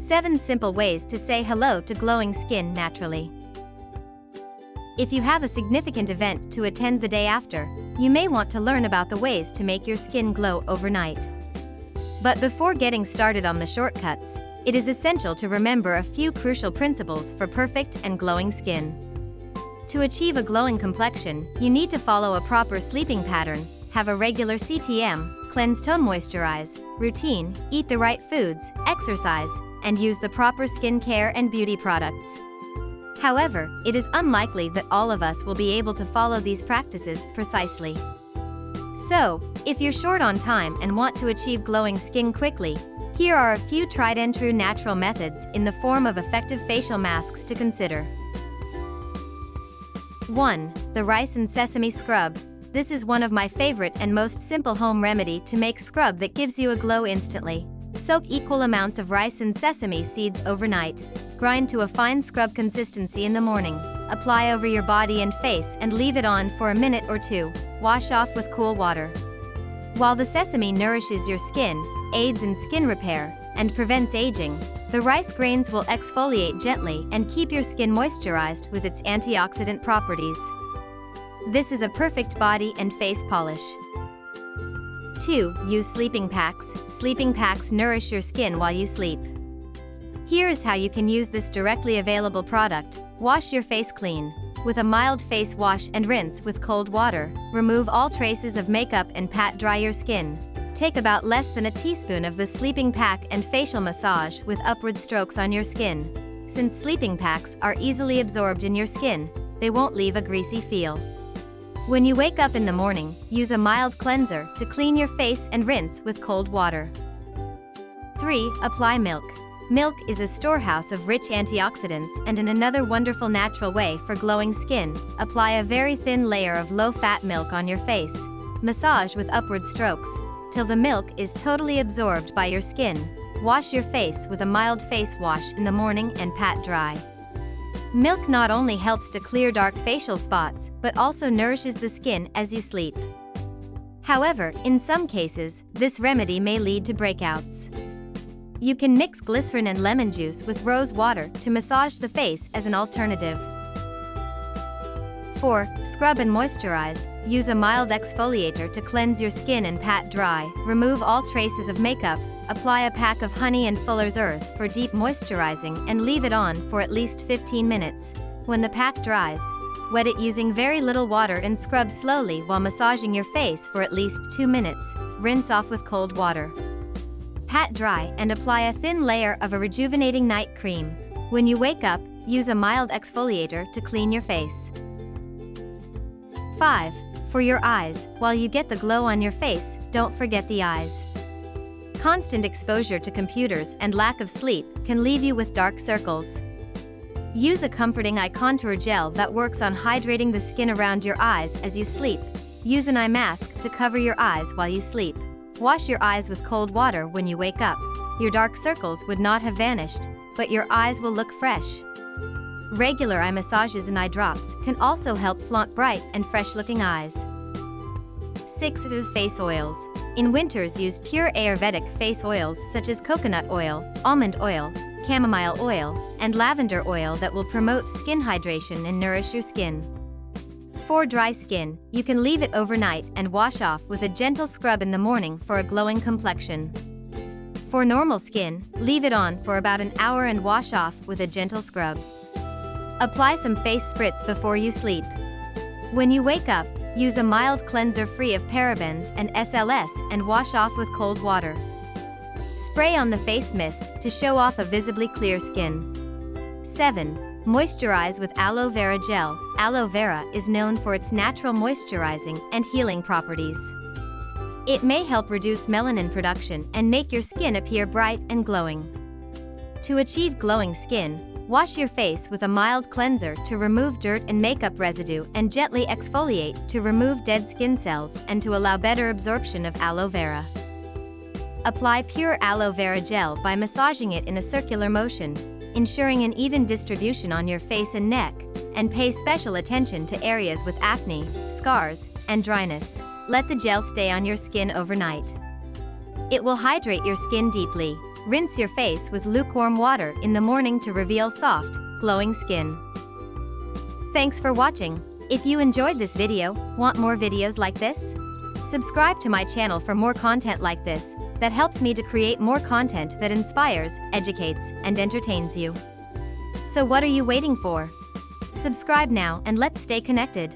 7 simple ways to say hello to glowing skin naturally. If you have a significant event to attend the day after, you may want to learn about the ways to make your skin glow overnight. But before getting started on the shortcuts, it is essential to remember a few crucial principles for perfect and glowing skin. To achieve a glowing complexion, you need to follow a proper sleeping pattern, have a regular CTM, cleanse tone moisturize, routine, eat the right foods, exercise, and use the proper skin care and beauty products. However, it is unlikely that all of us will be able to follow these practices precisely. So, if you're short on time and want to achieve glowing skin quickly, here are a few tried and true natural methods in the form of effective facial masks to consider. 1. The rice and sesame scrub. This is one of my favorite and most simple home remedy to make scrub that gives you a glow instantly. Soak equal amounts of rice and sesame seeds overnight. Grind to a fine scrub consistency in the morning. Apply over your body and face and leave it on for a minute or two. Wash off with cool water. While the sesame nourishes your skin, aids in skin repair, and prevents aging, the rice grains will exfoliate gently and keep your skin moisturized with its antioxidant properties. This is a perfect body and face polish. 2. Use sleeping packs. Sleeping packs nourish your skin while you sleep. Here is how you can use this directly available product. Wash your face clean. With a mild face wash and rinse with cold water, remove all traces of makeup and pat dry your skin. Take about less than a teaspoon of the sleeping pack and facial massage with upward strokes on your skin. Since sleeping packs are easily absorbed in your skin, they won't leave a greasy feel. When you wake up in the morning, use a mild cleanser to clean your face and rinse with cold water. 3. Apply milk. Milk is a storehouse of rich antioxidants and another wonderful natural way for glowing skin. Apply a very thin layer of low-fat milk on your face. Massage with upward strokes till the milk is totally absorbed by your skin. Wash your face with a mild face wash in the morning and pat dry. Milk not only helps to clear dark facial spots, but also nourishes the skin as you sleep. However, in some cases, this remedy may lead to breakouts. You can mix glycerin and lemon juice with rose water to massage the face as an alternative. 4. Scrub and moisturize. Use a mild exfoliator to cleanse your skin and pat dry. Remove all traces of makeup. Apply a pack of honey and fuller's earth for deep moisturizing and leave it on for at least 15 minutes. When the pack dries, wet it using very little water and scrub slowly while massaging your face for at least 2 minutes. Rinse off with cold water. Pat dry and apply a thin layer of a rejuvenating night cream. When you wake up, use a mild exfoliator to clean your face. 5. For your eyes, while you get the glow on your face, don't forget the eyes. Constant exposure to computers and lack of sleep can leave you with dark circles. Use a comforting eye contour gel that works on hydrating the skin around your eyes as you sleep. Use an eye mask to cover your eyes while you sleep. Wash your eyes with cold water when you wake up. Your dark circles would not have vanished, but your eyes will look fresh. Regular eye massages and eye drops can also help flaunt bright and fresh-looking eyes. 6. Face oils. In winters, use pure Ayurvedic face oils such as coconut oil, almond oil, chamomile oil, and lavender oil that will promote skin hydration and nourish your skin. For dry skin, you can leave it overnight and wash off with a gentle scrub in the morning for a glowing complexion. For normal skin, leave it on for about an hour and wash off with a gentle scrub. Apply some face spritz before you sleep. When you wake up, use a mild cleanser free of parabens and SLS and wash off with cold water. Spray on the face mist to show off a visibly clear skin. 7. Moisturize with aloe vera gel. Aloe vera is known for its natural moisturizing and healing properties. It may help reduce melanin production and make your skin appear bright and glowing. To achieve glowing skin, wash your face with a mild cleanser to remove dirt and makeup residue and gently exfoliate to remove dead skin cells and to allow better absorption of aloe vera. Apply pure aloe vera gel by massaging it in a circular motion, ensuring an even distribution on your face and neck, and pay special attention to areas with acne, scars, and dryness. Let the gel stay on your skin overnight. It will hydrate your skin deeply, Rinse your face with lukewarm water in the morning to reveal soft, glowing skin. Thanks for watching. If you enjoyed this video, want more videos like this? Subscribe to my channel for more content like this, that helps me to create more content that inspires, educates, and entertains you. So what are you waiting for? Subscribe now and let's stay connected.